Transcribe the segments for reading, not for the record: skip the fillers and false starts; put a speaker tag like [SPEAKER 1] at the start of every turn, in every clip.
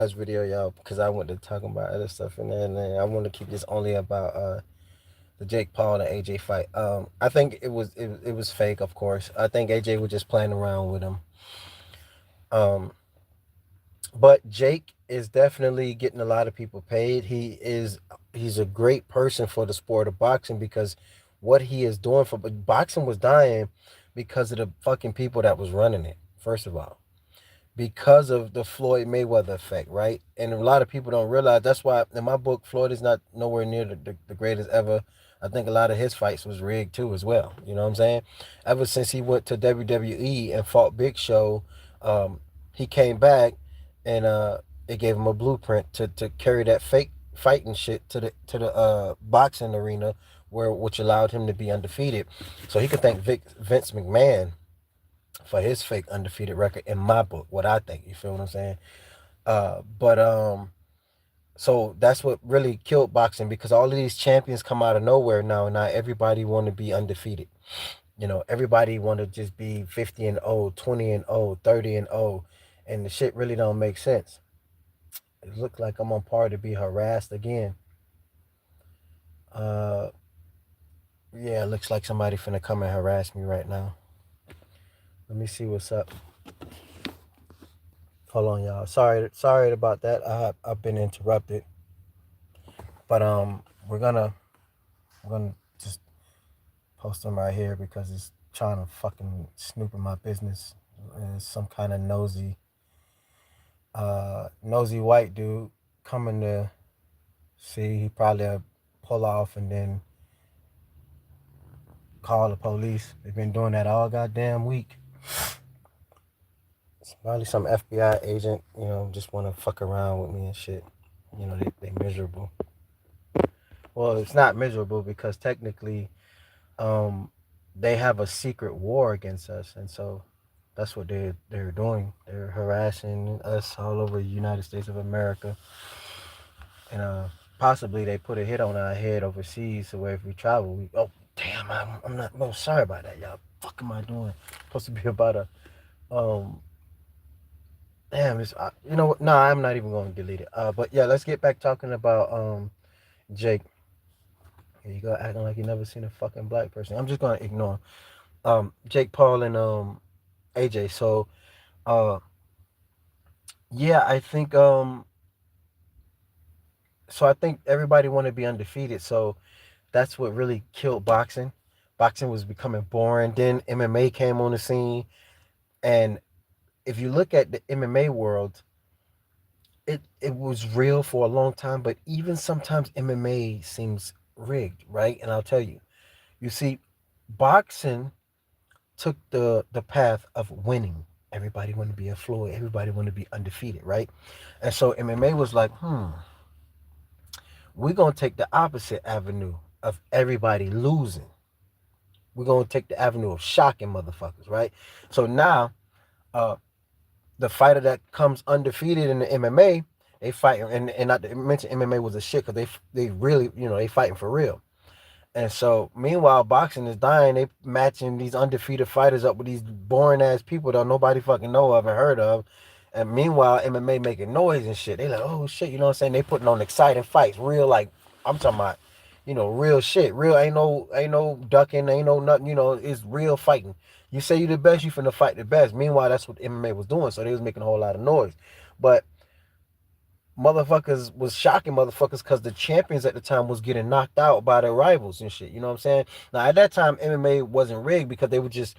[SPEAKER 1] video, y'all, because I went to talking about other stuff in there, and then I want to keep this only about the Jake Paul and AJ fight. I think it was fake, of course. I think AJ was just playing around with him. Um, but Jake is definitely getting a lot of people paid. He's a great person for the sport of boxing because what he is doing for boxing was dying because of the fucking people that was running it. First of all, because of the Floyd Mayweather effect, right? And a lot of people don't realize that's why in my book Floyd is not nowhere near the greatest ever. I think a lot of his fights was rigged too as well. You know what I'm saying? Ever since he went to WWE and fought Big Show, he came back and it gave him a blueprint to carry that fake fighting shit to the boxing arena where which allowed him to be undefeated. So he could thank Vince McMahon for his fake undefeated record in my book, what I think. You feel what I'm saying? But so that's what really killed boxing because all of these champions come out of nowhere now, and now everybody want to be undefeated. You know, everybody want to just be 50 and 0, 20 and 0, 30 and 0, and the shit really don't make sense. It looks like I'm on par to be harassed again. Uh, yeah, it looks like somebody finna come and harass me right now. Let me see what's up. Hold on, y'all. Sorry about that. I've been interrupted, but we're gonna just post them right here because it's trying to fucking snoop in my business. It's some kind of nosy white dude coming to see. He probably pull off and then call the police. They've been doing that all goddamn week. It's probably some FBI agent, just want to fuck around with me and shit. They miserable. Well, it's not miserable because technically, um, they have a secret war against us, and so that's what they're doing. They're harassing us all over the United States of America, and possibly they put a hit on our head overseas, so where if we travel, we damn, I'm not. No, sorry about that, y'all. Fuck am I doing? Supposed to be about a um. Damn, you know what? No, I'm not even going to delete it. But yeah, let's get back talking about Jake. Here you go, acting like you never seen a fucking black person. I'm just gonna ignore Jake Paul and AJ. So uh yeah, I think everybody want to be undefeated. So that's what really killed boxing. Boxing was becoming boring. Then MMA came on the scene, and if you look at the MMA world, it was real for a long time, but even sometimes MMA seems rigged, right? And I'll tell you. You see, boxing took the path of winning. Everybody wanted to be a Floyd. Everybody wanted to be undefeated, right? And so MMA was like, we're gonna take the opposite avenue of everybody losing. We're gonna take the avenue of shocking motherfuckers, right? So now, uh, the fighter that comes undefeated in the MMA, they fight, and not to mention MMA was a shit because they really they fighting for real. And so, meanwhile, boxing is dying. They matching these undefeated fighters up with these boring ass people that nobody fucking know of and heard of. And meanwhile, MMA making noise and shit. They like, oh shit, you know what I'm saying? They putting on exciting fights, real like I'm talking about, real shit. Real ain't no ducking, ain't no nothing. It's real fighting. You say you the best, you finna fight the best. Meanwhile, that's what MMA was doing. So they was making a whole lot of noise, but motherfuckers was shocking motherfuckers because the champions at the time was getting knocked out by their rivals and shit. You know what I'm saying? Now at that time, MMA wasn't rigged because they were just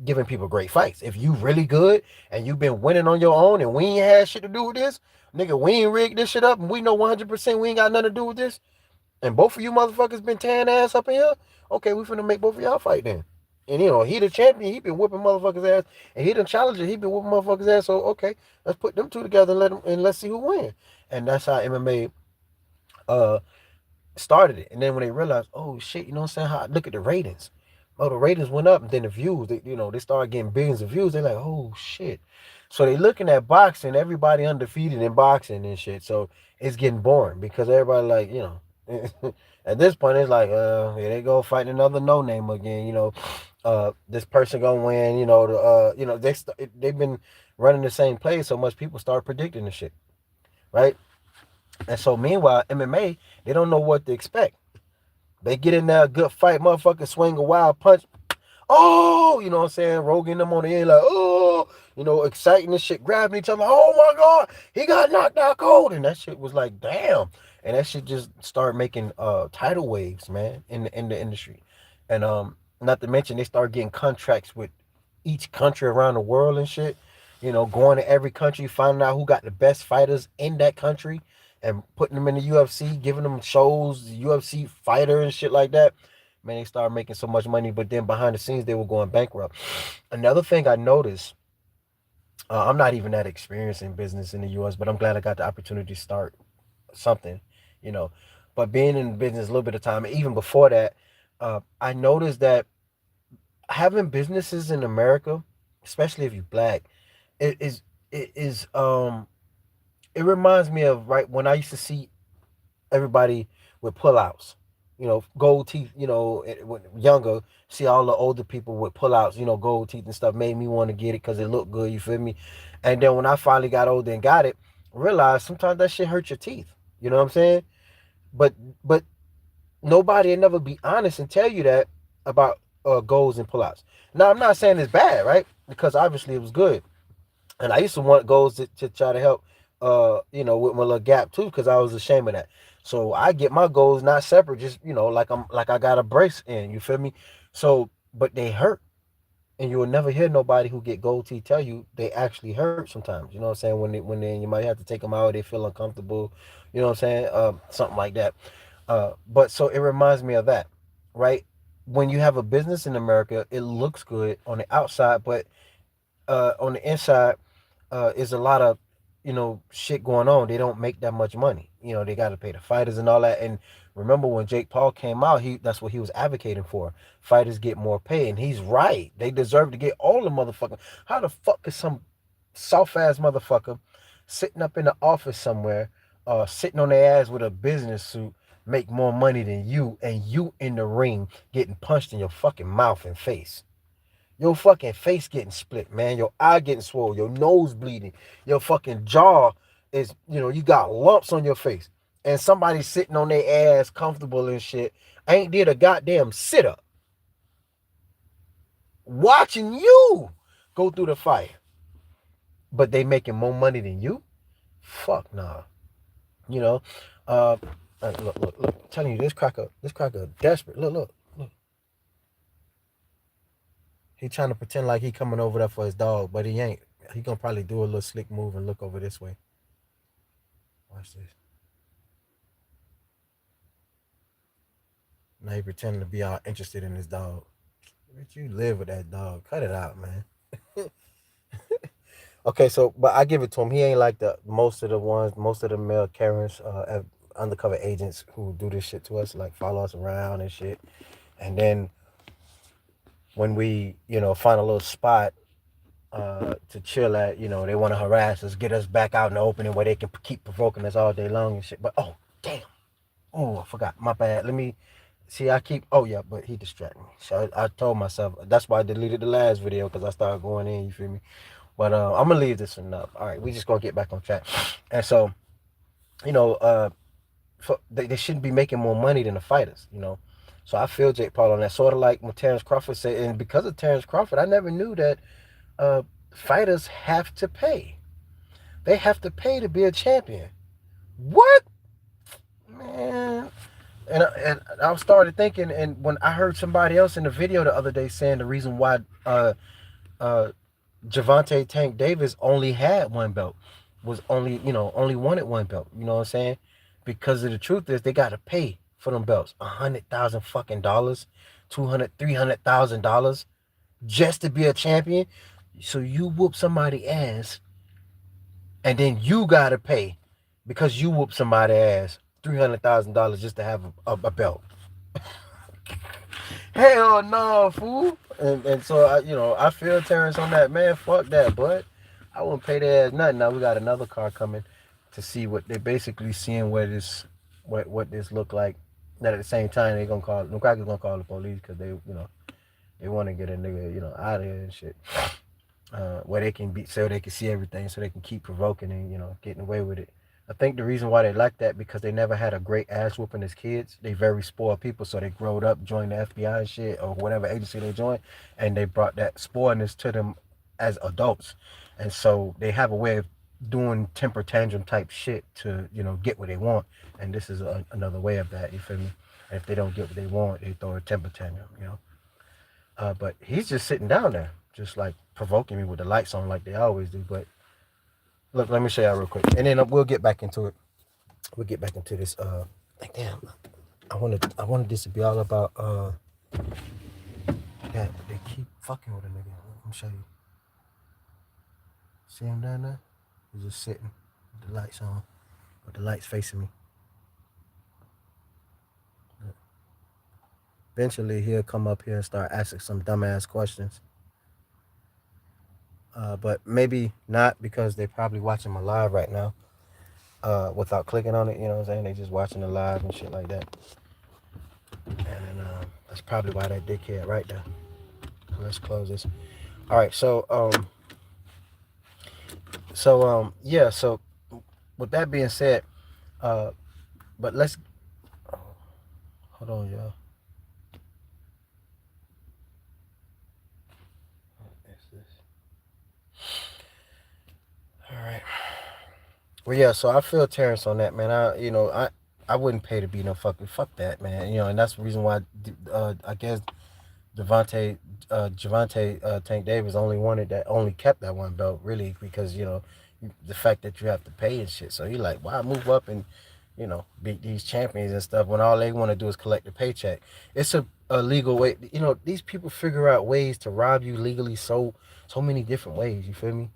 [SPEAKER 1] giving people great fights. If you really good and you've been winning on your own and we ain't had shit to do with this, nigga, we ain't rigged this shit up and we know 100% we ain't got nothing to do with this. And both of you motherfuckers been tearing ass up in here. Okay, we finna make both of y'all fight then. And he the champion, he been whooping motherfuckers ass, and he the challenger, he been whooping motherfuckers ass. So okay, let's put them two together and let's see who win. And that's how MMA uh started it. And then when they realized, oh shit, you know what I'm saying? How look at the ratings. Oh, the ratings went up, and then the views, they started getting billions of views. They're like, oh shit. So they looking at boxing, everybody undefeated in boxing and shit. So it's getting boring because everybody like, at this point it's like, here they go fighting another no name again. This person gonna win. They've been running the same play so much people start predicting the shit, right? And so meanwhile, MMA, they don't know what to expect. They get in there, a good fight, motherfucker swing a wild punch. Oh, you know what I'm saying? Rogan them on the end like, oh, exciting and shit, grabbing each other. Oh my God, he got knocked out cold. And that shit was like, damn. And that shit just started making tidal waves, man, in the industry. And not to mention they started getting contracts with each country around the world and shit. Going to every country, finding out who got the best fighters in that country and putting them in the UFC, giving them shows, UFC fighter and shit like that. Man, they started making so much money, but then behind the scenes, they were going bankrupt. Another thing I noticed, I'm not even that experienced in business in the US, but I'm glad I got the opportunity to start something, you know. But being in business a little bit of time, even before that, I noticed that having businesses in America, especially if you're black, it is it is it reminds me of right when I used to see everybody with pullouts. Gold teeth. When younger, see all the older people with pullouts. Gold teeth and stuff made me want to get it because it looked good. You feel me? And then when I finally got older and got it, realized sometimes that shit hurts your teeth. You know what I'm saying? But but nobody will never be honest and tell you that about golds and pullouts. Now I'm not saying it's bad, right? Because obviously it was good. And I used to want goals to try to help, with my little gap too, because I was ashamed of that. So I get my goals not separate, just like I got a brace in. You feel me? So, but they hurt, and you will never hear nobody who get gold teeth tell you they actually hurt sometimes. You know what I'm saying? When you might have to take them out, they feel uncomfortable. You know what I'm saying? Something like that. But so it reminds me of that, right? When you have a business in America, it looks good on the outside, but on the inside is a lot of shit going on. They don't make that much money. They got to pay the fighters and all that. And remember when Jake Paul came out, he that's what he was advocating for. Fighters get more pay, and he's right. They deserve to get all the motherfucking. How the fuck is some soft ass motherfucker sitting up in the office somewhere, sitting on their ass with a business suit, make more money than you, and you in the ring getting punched in your fucking mouth and face? Your fucking face getting split, man. Your eye getting swollen. Your nose bleeding. Your fucking jaw is, you got lumps on your face. And somebody sitting on their ass comfortable and shit ain't did a goddamn sit up watching you go through the fight. But they making more money than you? Fuck nah. You know? Uh, look. I'm telling you, this cracker desperate. Look. He trying to pretend like he coming over there for his dog, but he ain't. He gonna probably do a little slick move and look over this way. Watch this. Now he pretending to be all interested in his dog. Let you live with that dog. Cut it out, man. Okay, so but I give it to him. He ain't like the most of the male Karens, undercover agents who do this shit to us, like follow us around and shit. And then when we, find a little spot to chill at, they want to harass us, get us back out in the opening where they can keep provoking us all day long and shit. But oh damn, oh I forgot, my bad. Let me see. I keep. Oh yeah, but he distracted me. So I told myself that's why I deleted the last video because I started going in. You feel me? But I'm gonna leave this one up. All right, we just gonna get back on track. And so, you know, they shouldn't be making more money than the fighters. So I feel Jake Paul on that. Sort of like when Terrence Crawford said, and because of Terrence Crawford, I never knew that uh, fighters have to pay. They have to pay to be a champion. What? Man. And I started thinking, and when I heard somebody else in the video the other day saying the reason why uh, Javante Tank Davis only had one belt was only wanted one belt. You know what I'm saying? Because of the truth is they got to pay for them belts, $100,000 fucking dollars, 200, $300,000 just to be a champion. So you whoop somebody ass, and then you gotta pay because you whoop somebody ass $300,000 just to have a belt. Hell no, fool. And so I feel Terrence on that, man. Fuck that, bud. I wouldn't pay their ass nothing. Now we got another car coming to see what they're basically seeing what this look like. That at the same time they gonna call the crackers gonna call the police because they want to get a nigga out of here and shit. Where they can be so they can see everything so they can keep provoking and getting away with it. I think the reason why they like that because they never had a great ass whooping as kids. They very spoiled people, so they growed up, joined the FBI and shit or whatever agency they joined, and they brought that spoiledness to them as adults, and so they have a way of doing temper tantrum type shit to get what they want, and this is another way of that. You feel me? And if they don't get what they want, they throw a temper tantrum. But he's just sitting down there, just like provoking me with the lights on, like they always do. But look, let me show y'all real quick, and then we'll get back into it. We'll get back into this. Like damn, I wanted this to be all about that. But they keep fucking with a nigga. Let me show you. See him down there? He's just sitting with the lights on, with the lights facing me. Eventually, he'll come up here and start asking some dumbass questions. But maybe not because they're probably watching my live right now. Without clicking on it, you know what I'm saying? They just watching the live and shit like that. And then that's probably why that dickhead right there. Let's close this. All right, yeah. So with that being said, but let's hold on, y'all. What is this? All right. Well, yeah. So I feel Terrence on that, man. I wouldn't pay to be no fuck that, man. And that's the reason why I guess Javante Tank Davis only kept that one belt really because the fact that you have to pay and shit. So he like, why move up and beat these champions and stuff when all they want to do is collect a paycheck. It's a legal way. These people figure out ways to rob you legally so many different ways. You feel me?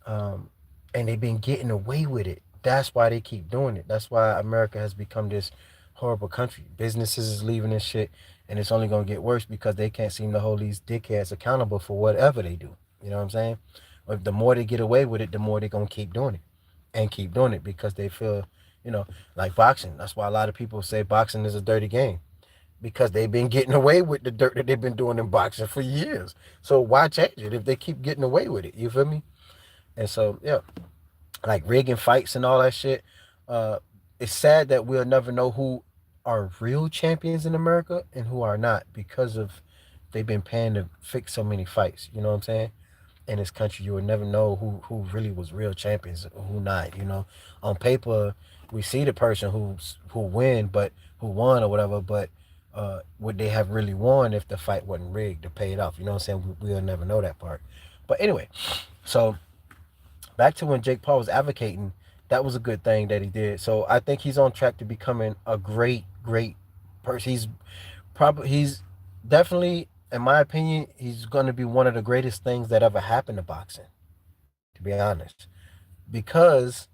[SPEAKER 1] And they've been getting away with it. That's why they keep doing it. That's why America has become this horrible country. Businesses is leaving this shit, and it's only gonna get worse because they can't seem to hold these dickheads accountable for whatever they do. You know what I'm saying? But the more they get away with it, the more they're gonna keep doing it, and keep doing it because they feel, like boxing. That's why a lot of people say boxing is a dirty game because they've been getting away with the dirt that they've been doing in boxing for years. So why change it if they keep getting away with it? You feel me? And so yeah, like rigging fights and all that shit. Uh, it's sad that we'll never know who are real champions in America and who are not because of they've been paying to fix so many fights. You know what I'm saying? In this country, you will never know who really was real champions, who not. On paper, we see the person who won or whatever, but would they have really won if the fight wasn't rigged to pay it off? You know what I'm saying? We'll never know that part. But anyway, so back to when Jake Paul was advocating, that was a good thing that he did. So I think he's on track to becoming a great person. He's definitely, in my opinion, he's going to be one of the greatest things that ever happened to boxing. To be honest, because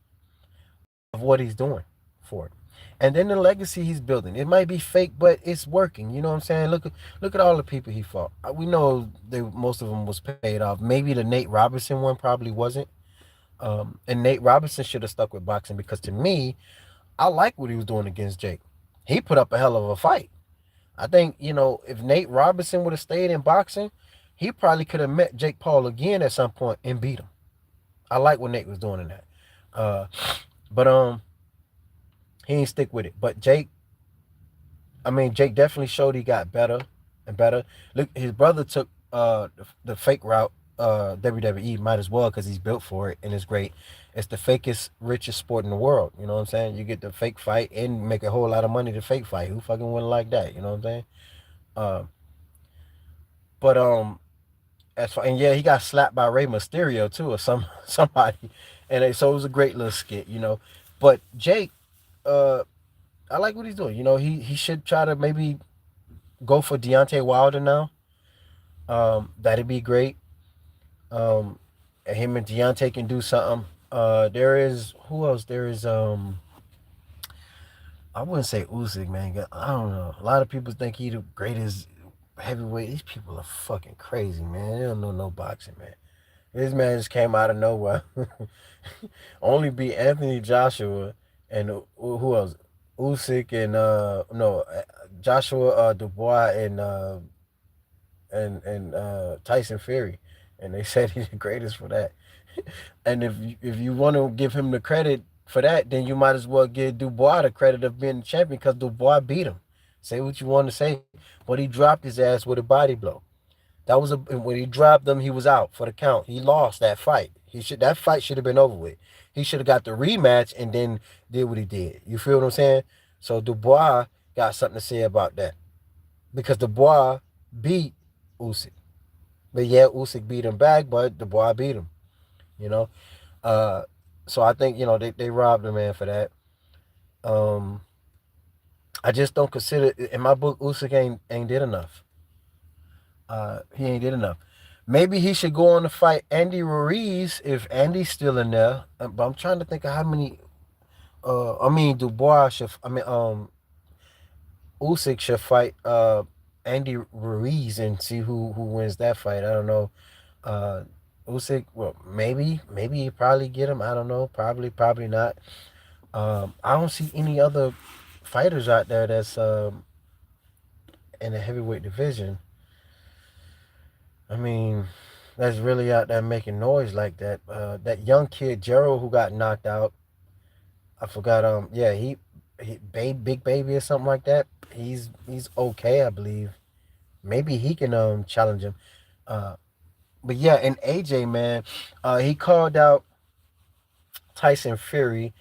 [SPEAKER 1] of what he's doing for it. And then the legacy he's building. It might be fake, but it's working. You know what I'm saying? Look at all the people he fought. We know most of them was paid off. Maybe the Nate Robinson one probably wasn't. And Nate Robinson should have stuck with boxing because to me, I like what he was doing against Jake. He put up a hell of a fight. I think, if Nate Robinson would have stayed in boxing, he probably could have met Jake Paul again at some point and beat him. I like what Nate was doing in that. Uh, but he ain't stick with it. But Jake definitely showed he got better and better. Look, his brother took the fake route. WWE might as well because he's built for it and it's great. It's the fakest, richest sport in the world. You know what I'm saying? You get the fake fight and make a whole lot of money to fake fight. Who fucking wouldn't like that? You know what I'm saying? Uh, but as far and yeah, he got slapped by Rey Mysterio too or somebody, and so it was a great little skit. But Jake, uh, I like what he's doing. He should try to maybe go for Deontay Wilder now. That'd be great. Um, him and Deontay can do something. There is who else? There is I wouldn't say Usyk, man. I don't know. A lot of people think he the greatest heavyweight. These people are fucking crazy, man. They don't know no boxing, man. This man just came out of nowhere. Only beat Anthony Joshua and who else? Usyk and no Joshua Dubois and Tyson Fury, and they said he's the greatest for that. And if you want to give him the credit, for that, then you might as well give Dubois the credit of being the champion because Dubois beat him. Say what you want to say, but he dropped his ass with a body blow. That was a when he dropped him, he was out for the count. He lost that fight. That fight should have been over with. He should have got the rematch and then did what he did. You feel what I'm saying? So Dubois got something to say about that because Dubois beat Usyk. But yeah, Usyk beat him back, but Dubois beat him. You know, uh, so I think they robbed the man for that. Um, I just don't consider in my book Usyk ain't did enough. He ain't did enough. Maybe he should go on to fight Andy Ruiz if Andy's still in there. But I'm trying to think of how many. I mean Dubois should. I mean Usyk should fight Andy Ruiz and see who wins that fight. I don't know. Uh, Usyk, well, maybe he probably get him. I don't know. Probably not. I don't see any other fighters out there that's in the heavyweight division. I mean, that's really out there making noise like that. That young kid Gerald who got knocked out. I forgot. Yeah, big baby or something like that. He's okay, I believe. Maybe he can challenge him. Uh, but yeah, and AJ man, he called out Tyson Fury.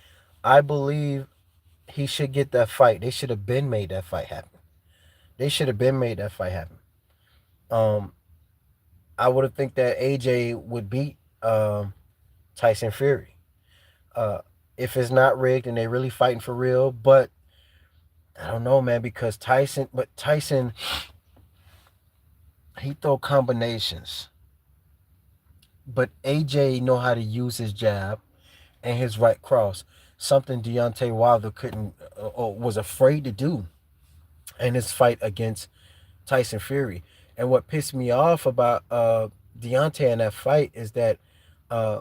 [SPEAKER 1] I believe he should get that fight. They should have been made that fight happen. They should have been made that fight happen. Um, I would have think that AJ would beat Tyson Fury. Uh, if it's not rigged and they really fighting for real, but I don't know, man, because Tyson, he throw combinations, but AJ know how to use his jab and his right cross, something Deontay Wilder couldn't or was afraid to do in his fight against Tyson Fury. And what pissed me off about Deontay in that fight is that uh,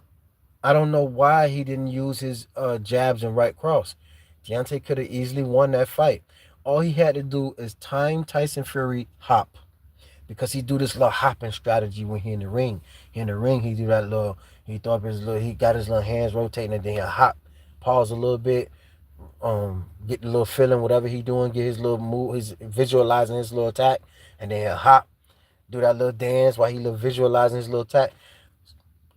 [SPEAKER 1] I don't know why he didn't use his jabs and right cross. Deontay could have easily won that fight. All he had to do is time Tyson Fury hop because he do this little hopping strategy when he in the ring. He in the ring, he do that little. He throw up his little. He got his little hands rotating and then he hop, pause a little bit, get the little feeling, whatever he doing, get his little move, his visualizing his little attack, and then he'll hop, do that little dance while he little visualizing his little attack.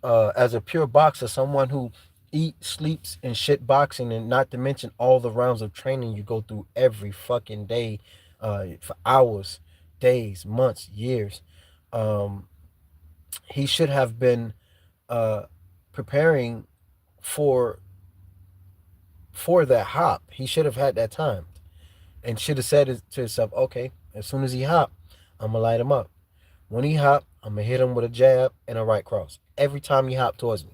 [SPEAKER 1] As a pure boxer, someone who eats, sleeps, and shit boxing, and not to mention all the rounds of training you go through every fucking day, for hours, days, months, years. Um, he should have been uh, preparing for that hop. He should have had that time and should have said to himself, okay, as soon as he hop, I'm gonna light him up. When he hop, I'm gonna hit him with a jab and a right cross every time he hop towards me.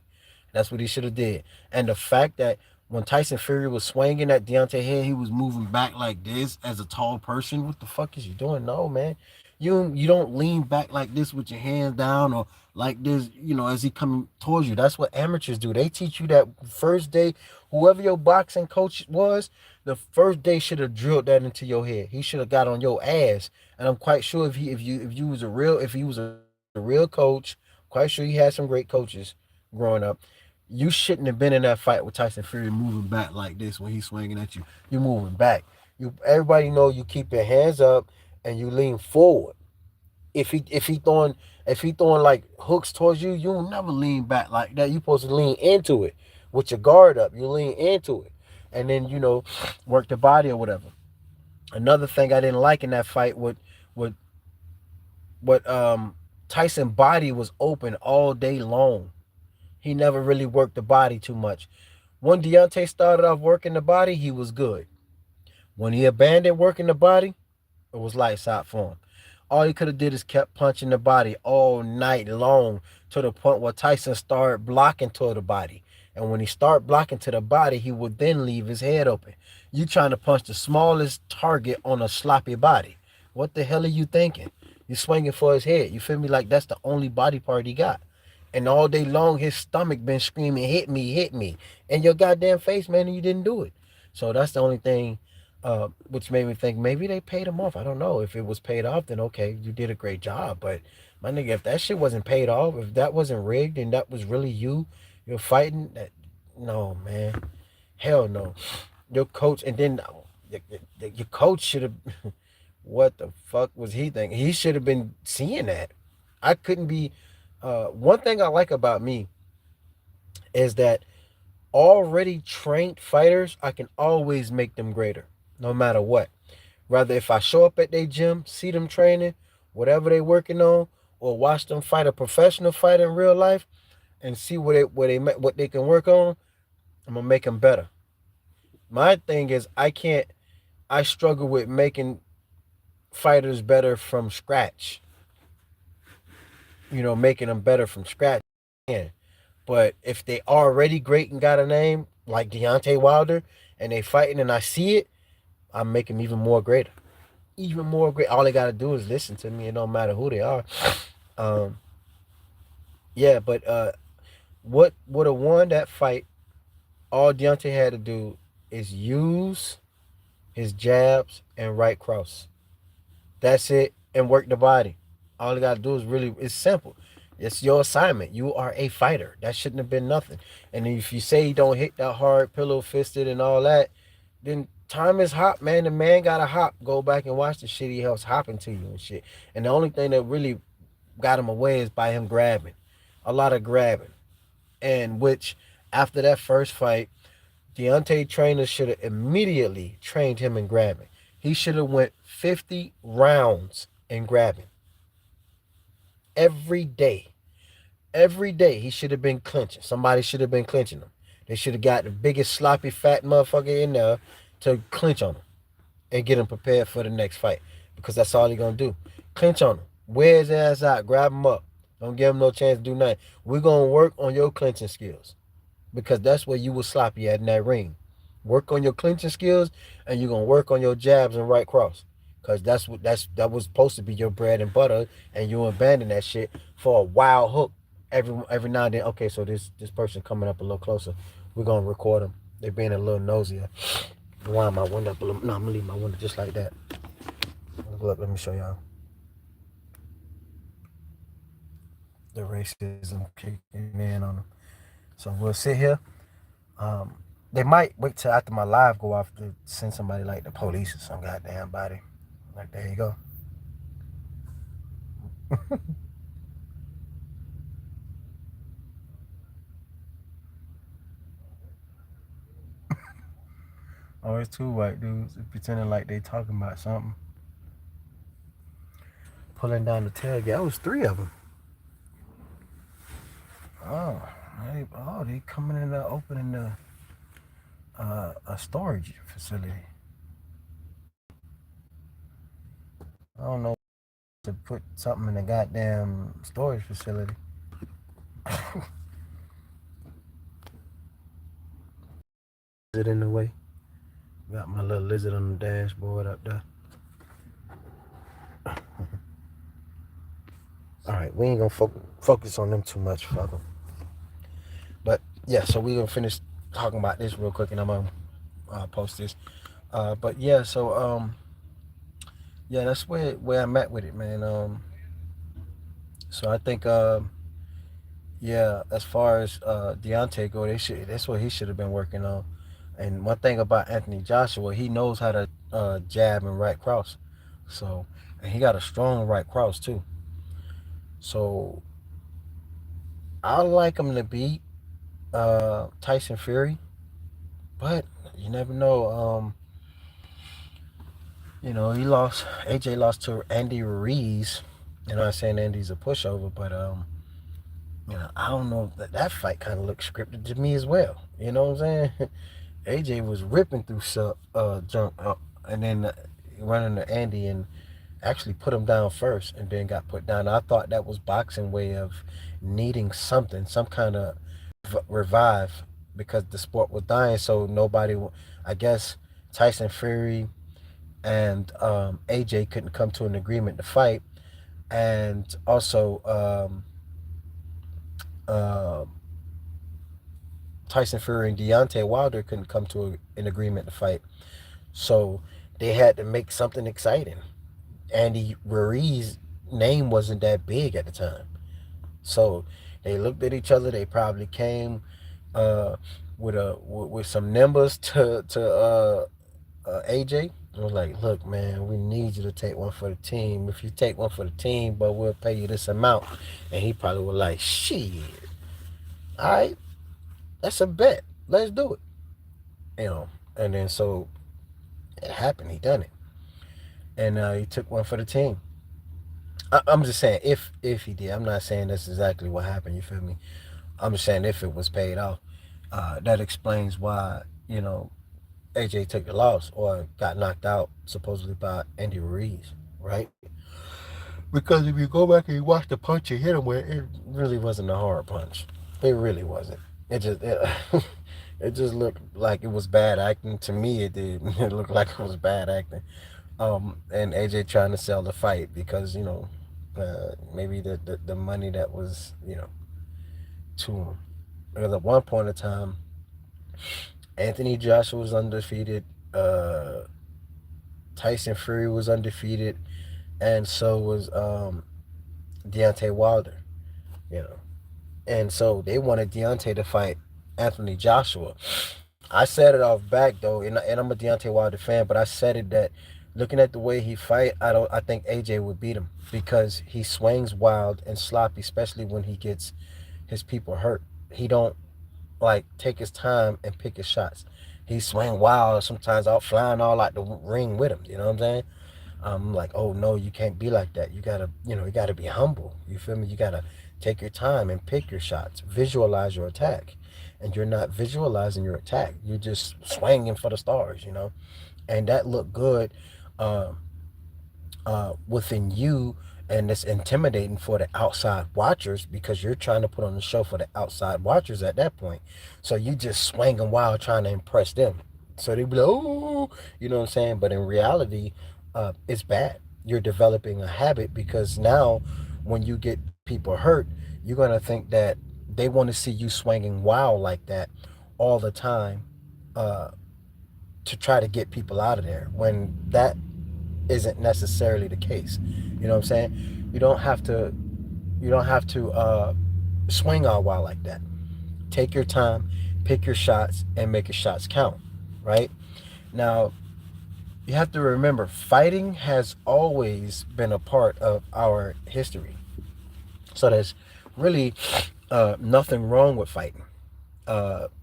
[SPEAKER 1] That's what he should have did. And the fact that when Tyson Fury was swinging at Deontay head, he was moving back like this as a tall person. What the fuck is you doing? No, man. You don't lean back like this with your hands down or like this, as he coming towards you. That's what amateurs do. They teach you that first day. Whoever your boxing coach was, the first day should have drilled that into your head. He should have got on your ass. And I'm quite sure if he was a real coach, quite sure he had some great coaches growing up. You shouldn't have been in that fight with Tyson Fury moving back like this when he's swinging at you. You're moving back. Everybody know you keep your hands up and you lean forward. If he throwing like hooks towards you, you'll never lean back like that. You're supposed to lean into it with your guard up. You lean into it, and then work the body or whatever. Another thing I didn't like in that fight with what Tyson body was open all day long. He never really worked the body too much. When Deontay started off working the body, he was good. When he abandoned working the body, it was lights out for him. All he could have did is kept punching the body all night long to the point where Tyson started blocking to the body. And when he started blocking to the body, he would then leave his head open. You trying to punch the smallest target on a sloppy body. What the hell are you thinking? You swinging for his head. You feel me? Like that's the only body part he got. And all day long, his stomach been screaming, hit me, hit me. And your goddamn face, man, and you didn't do it. So that's the only thing which made me think maybe they paid him off. I don't know. If it was paid off, then okay, you did a great job. But my nigga, if that shit wasn't paid off, if that wasn't rigged and that was really you're fighting, no, man. Hell no. Your coach, and then your coach should have. What the fuck was he thinking? He should have been seeing that. I couldn't be. One thing I like about me is that already trained fighters, I can always make them greater, no matter what. Rather, if I show up at their gym, see them training, whatever they working on, or watch them fight a professional fighter in real life, and see what they can work on, I'm gonna make them better. My thing is, I can't. I struggle with making fighters better from scratch. Making them better from scratch. Yeah. But if they already great and got a name like Deontay Wilder, and they fighting and I see it, I make them even more greater, even more great. All they gotta do is listen to me. It don't matter who they are. Um, yeah, but what would have won that fight? All Deontay had to do is use his jabs and right cross. That's it, and work the body. All you gotta do is really, it's simple. It's your assignment. You are a fighter. That shouldn't have been nothing. And if you say you don't hit that hard, pillow fisted and all that, then time is hop, man. The man gotta hop. Go back and watch the shit he helps hopping to you and shit. And the only thing that really got him away is by him grabbing. A lot of grabbing. And which after that first fight, Deontay trainer should have immediately trained him in grabbing. He should have went 50 rounds in grabbing. Every day. Every day he should have been clinching. Somebody should have been clinching him. They should have got the biggest sloppy fat motherfucker in there to clinch on him and get him prepared for the next fight. Because that's all he gonna do. Clinch on him. Wear his ass out. Grab him up. Don't give him no chance to do nothing. We're gonna work on your clinching skills. Because that's where you was sloppy at in that ring. Work on your clinching skills, and you're gonna work on your jabs and right cross. Cause that was supposed to be your bread and butter, and you abandon that shit for a wild hook every now and then. Okay, so this person coming up a little closer, we're gonna record them. They being a little nosier. Wind my window up a little. No, I'm gonna leave my window just like that. Look, let me show y'all the racism kicking in on them. So we'll sit here. Um, they might wait till after my live go off to send somebody like the police or some goddamn body. Like, there you go. Oh, it's two white dudes pretending like they talking about something. Pulling down the tailgate. That was three of them. Oh, they coming in there opening a storage facility. I don't know to put something in a goddamn storage facility. Is it in the way? Got my little lizard on the dashboard up there. All right, we ain't gonna focus on them too much, fucker. But yeah, so we gonna finish talking about this real quick, and I'm gonna post this. But yeah, so yeah, that's where I'm at with it, man. So I think yeah, as far as Deontay go, that's what he should have been working on. And one thing about Anthony Joshua, he knows how to jab and right cross. So, and he got a strong right cross too. So I like him to beat Tyson Fury, but you never know. He lost. AJ lost to Andy Ruiz. You know, I'm not saying Andy's a pushover, but I don't know that fight kind of looked scripted to me as well. You know what I'm saying? AJ was ripping through junk, and then running to Andy and actually put him down first, and then got put down. I thought that was boxing way of needing something, some kind of revive, because the sport was dying. So nobody, I guess, Tyson Fury and AJ couldn't come to an agreement to fight, and also uh, Tyson Fury and Deontay Wilder couldn't come to an agreement to fight. So they had to make something exciting. Andy Ruiz's name wasn't that big at the time. So they looked at each other. They probably came. with some numbers to AJ. I was like, look, man, we need you to take one for the team. If you take one for the team, but we'll pay you this amount. And he probably was like, shit, all right, that's a bet. Let's do it. You know. And then so it happened. He done it, and he took one for the team. I'm just saying if he did. I'm not saying that's exactly what happened. You feel me? I'm just saying if it was paid off, that explains why AJ took the loss or got knocked out supposedly by Andy Ruiz, right? Because if you go back and you watch the punch he hit him with, it really wasn't a hard punch. It really wasn't. It just looked like it was bad acting. To me, it did. It looked like it was bad acting. And AJ trying to sell the fight because maybe the money that was to him. Because at one point in time, Anthony Joshua was undefeated. Tyson Fury was undefeated, and so was Deontay Wilder. You know, and so they wanted Deontay to fight Anthony Joshua. I said it off back though, and I'm a Deontay Wilder fan, but I said it that looking at the way he fight, I think AJ would beat him because he swings wild and sloppy, especially when he gets his people hurt. He don't like take his time and pick his shots. He swing wild, sometimes out flying all out the ring with him. You know what I'm saying? I'm like, oh no, you can't be like that. You gotta be humble. You feel me? You gotta take your time and pick your shots. Visualize your attack, and you're not visualizing your attack. You're just swinging for the stars. And that looked good. Um, Within you, and it's intimidating for the outside watchers because you're trying to put on the show for the outside watchers at that point. So you just swinging wild trying to impress them. So they be like, oh, you know what I'm saying? But in reality, it's bad. You're developing a habit because now when you get people hurt, you're going to think that they want to see you swinging wild like that all the time uh, to try to get people out of there when that isn't necessarily the case. You know what I'm saying? You don't have to swing all wild like that. Take your time, pick your shots, and make your shots count. Right now, you have to remember, fighting has always been a part of our history. So there's really nothing wrong with fighting.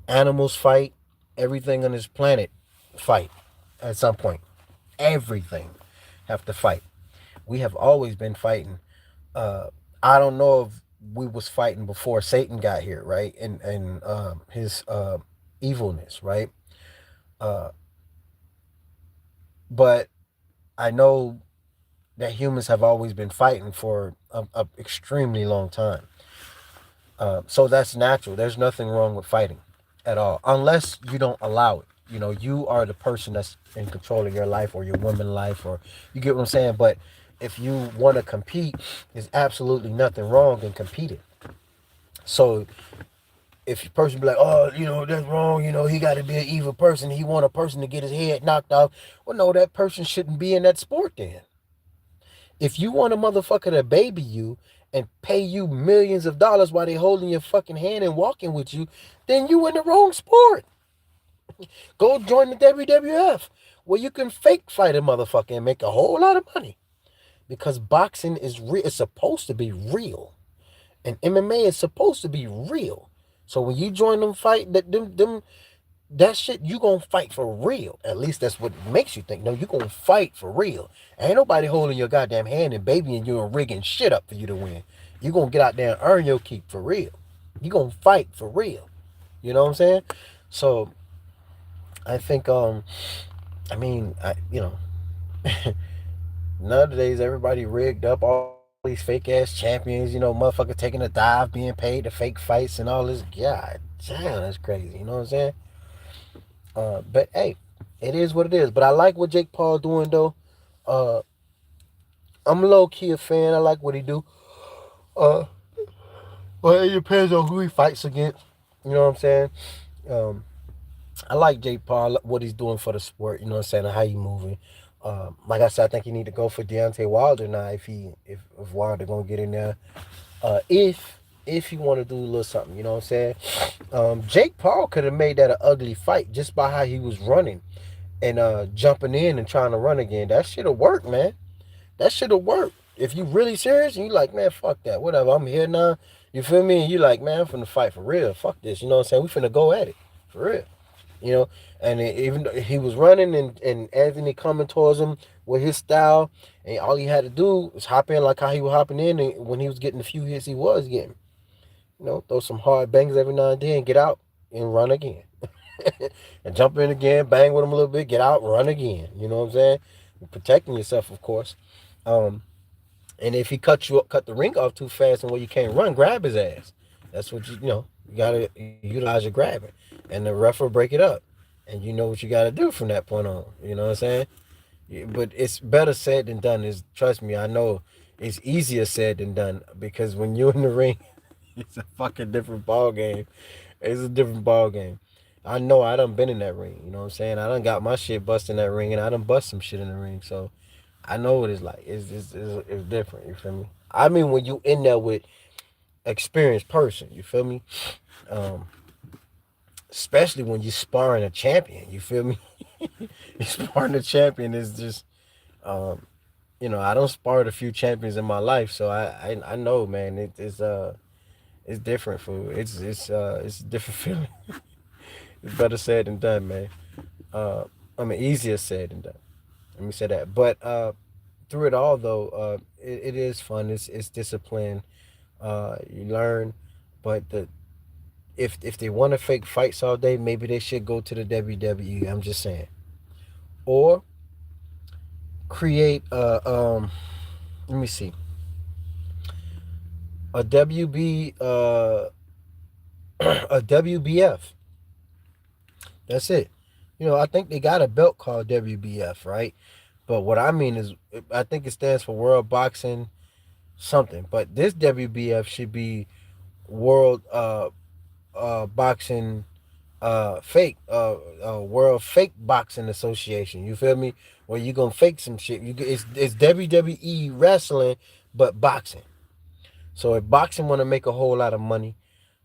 [SPEAKER 1] Animals fight. Everything on this planet fight at some point. Everything have to fight. We have always been fighting. uh I don't know if we was fighting before Satan got here, right? And his evilness, right? uh but I know that humans have always been fighting for a extremely long time. So that's natural. There's nothing wrong with fighting at all, unless you don't allow it. You are the person that's in control of your life or your woman life, or you get what I'm saying. But if you want to compete, there's absolutely nothing wrong in competing. So if your person be like, oh, that's wrong. He got to be an evil person. He want a person to get his head knocked off. Well, no, that person shouldn't be in that sport then. If you want a motherfucker to baby you and pay you millions of dollars while they holding your fucking hand and walking with you, then you in the wrong sport. Go join the WWF where you can fake fight a motherfucker and make a whole lot of money. Because boxing is real. It's supposed to be real. And MMA is supposed to be real. So when you join them fight, that shit, you gonna fight for real. At least that's what makes you think. No, you gonna fight for real. Ain't nobody holding your goddamn hand and babying you and rigging shit up for you to win. You gonna get out there and earn your keep for real. You gonna fight for real. You know what I'm saying? So I think I mean nowadays everybody rigged up, all these fake ass champions, motherfuckers taking a dive, being paid to fake fights and all this. God damn, that's crazy. You know what I'm saying? But hey, it is what it is. But I like what Jake Paul doing though. Uh, I'm low key a fan. I like what he do. Uh, well, it depends on who he fights against. You know what I'm saying? Um, I like Jake Paul, what he's doing for the sport. You know what I'm saying? And how he moving. Like I said, I think he need to go for Deontay Wilder now if Wilder gonna get in there. If if you want to do a little something, you know what I'm saying? Jake Paul could have made that an ugly fight just by how he was running and jumping in and trying to run again. That should have worked, man. That should have worked. If you really serious and you like, man, fuck that. Whatever. I'm here now. You feel me? And you like, man, I'm finna fight for real. Fuck this. You know what I'm saying? We finna go at it. For real. You know? And even though he was running and Anthony coming towards him with his style, and all he had to do was hop in like how he was hopping in and when he was getting the few hits he was getting. You know, throw some hard bangs every now and then, get out and run again. And jump in again, bang with him a little bit, get out, run again. You know what I'm saying? Protecting yourself, of course. Um, and if he cut the ring off too fast and where you can't run, grab his ass. That's what you gotta utilize your grabbing, and the ref will break it up, and you know what you gotta do from that point on. You know what I'm saying? But it's better said than done. Is trust me, I know it's easier said than done because when you're in the ring, it's a fucking different ball game. It's a different ball game. I know I done been in that ring. You know what I'm saying? I done got my shit bust in that ring, and I done bust some shit in the ring. So I know what it's like. It's different. You feel me? I mean, when you in there with experienced person, you feel me? Um, Especially when you sparring a champion. You feel me? You sparring a champion is just, um, I don't sparred a few champions in my life, so I know, man. It's different for it's a different feeling. It's better said than done, man. Uh, I mean, easier said than done. Let me say that. But through it all, though, it is fun. It's discipline. You learn, but if they want to fake fights all day, maybe they should go to the WWE. I'm just saying, or create let me see, a WB a WBF. That's it. I think they got a belt called WBF, right? But what I mean is, I think it stands for World Boxing something. But this WBF should be World Boxing Fake World Fake Boxing Association. You feel me? Where you gonna fake some shit? It's WWE wrestling, but boxing. So if boxing want to make a whole lot of money,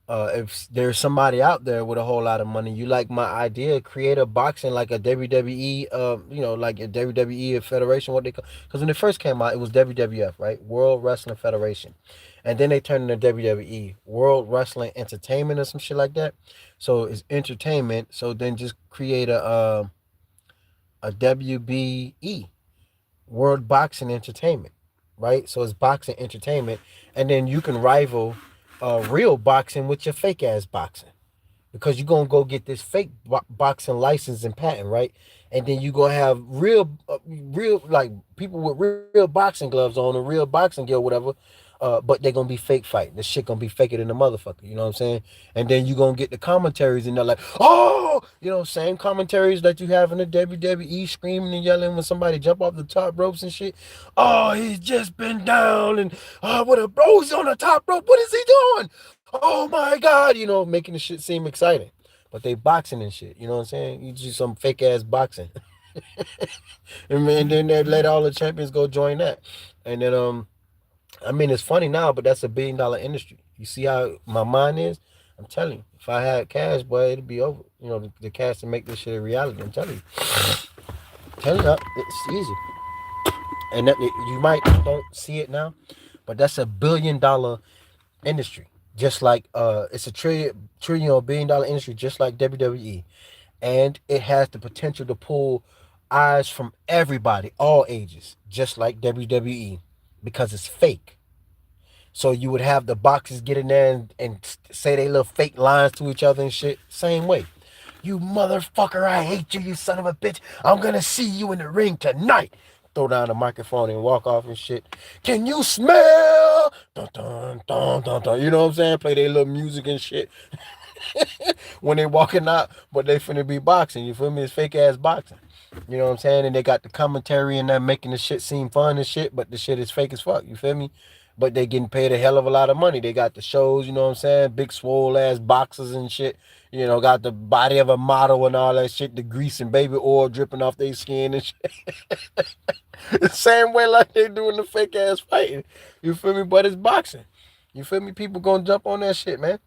[SPEAKER 1] if there's somebody out there with a whole lot of money, you like my idea, create a boxing like a WWE, like a WWE Federation, what they call. Because when it first came out, it was WWF, right? World Wrestling Federation, and then they turned into WWE, World Wrestling Entertainment or some shit like that. So it's entertainment. So then just create a WBE, World Boxing Entertainment, right? So it's boxing entertainment, and then you can rival real boxing with your fake ass boxing because you're gonna go get this fake boxing license and patent, right? And then you gonna have real like people with real boxing gloves on, a real boxing gear, whatever. But they're gonna be fake fighting. The shit gonna be faker than the motherfucker. You know what I'm saying? And then you gonna get the commentaries, and they're like, oh, same commentaries that you have in the WWE, screaming and yelling when somebody jump off the top ropes and shit. Oh, he's just been down, and what a bro's on the top rope. What is he doing? Oh my God, making the shit seem exciting. But they boxing and shit, you know what I'm saying? You do some fake ass boxing. And then they let all the champions go join that. And then I mean it's funny now, but that's $1 billion industry. You see how my mind is? I'm telling you, if I had cash, boy, it'd be over. The cash to make this shit a reality. I'm telling you. It's easy. And that, you might don't see it now, but that's $1 billion industry. Just like it's a trillion or $1 billion industry, just like WWE, and it has the potential to pull eyes from everybody, all ages, just like WWE, because it's fake. So you would have the boxers get in there and say they little fake lines to each other and shit. Same way. You motherfucker, I hate you, you son of a bitch. I'm gonna see you in the ring tonight. Throw down the microphone and walk off and shit. Can you smell? Dun, dun, dun, dun, dun. You know what I'm saying? Play their little music and shit when they walking out, but they finna be boxing. You feel me? It's fake ass boxing. You know what I'm saying? And they got the commentary and that making the shit seem fun and shit, but the shit is fake as fuck. You feel me? But they getting paid a hell of a lot of money. They got the shows, you know what I'm saying? Big swole ass boxers and shit. Got the body of a model and all that shit, the grease and baby oil dripping off their skin and shit. The same way like they doing the fake ass fighting. You feel me? But it's boxing. You feel me? People gonna jump on that shit, man.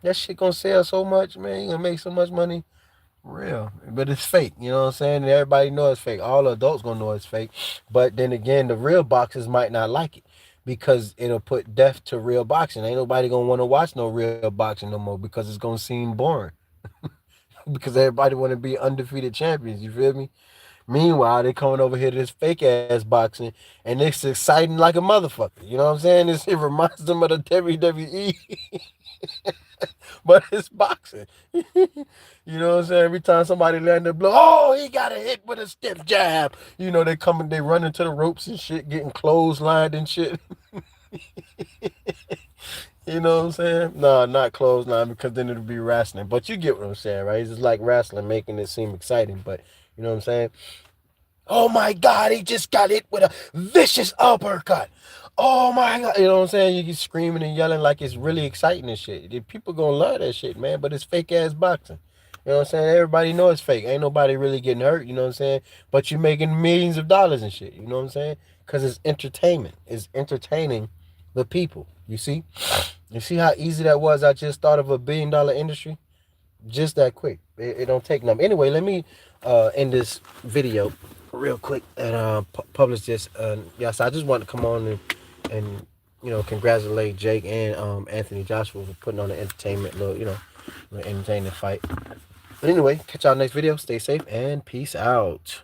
[SPEAKER 1] That shit gonna sell so much, man. You gonna make so much money. Real. But it's fake. You know what I'm saying? And everybody know it's fake. All adults gonna know it's fake. But then again, the real boxers might not like it because it'll put death to real boxing. Ain't nobody gonna want to watch no real boxing no more because it's gonna seem boring. Because everybody want to be undefeated champions. You feel me? Meanwhile, they coming over here to this fake ass boxing, and it's exciting like a motherfucker. You know what I'm saying? It reminds them of the WWE, but it's boxing. You know what I'm saying? Every time somebody land a blow, oh, he got a hit with a stiff jab. You know, they run into the ropes and shit, getting clotheslined and shit. You know what I'm saying? No, not clothesline because then it'll be wrestling. But you get what I'm saying, right? It's just like wrestling, making it seem exciting. But you know what I'm saying? Oh my God, he just got hit with a vicious uppercut. Oh my God. You know what I'm saying? You get screaming and yelling like it's really exciting and shit. People gonna love that shit, man. But it's fake ass boxing. You know what I'm saying? Everybody know it's fake. Ain't nobody really getting hurt, you know what I'm saying? But you're making millions of dollars and shit, you know what I'm saying? Because it's entertainment. It's entertaining the people. You see? You see how easy that was? I just thought of $1 billion industry just that quick. It don't take nothing. Anyway, let me end this video real quick and publish this. Yes, I just want to come on and congratulate Jake and Anthony Joshua for putting on an entertainment little entertainment fight. But anyway, catch y'all next video. Stay safe and peace out.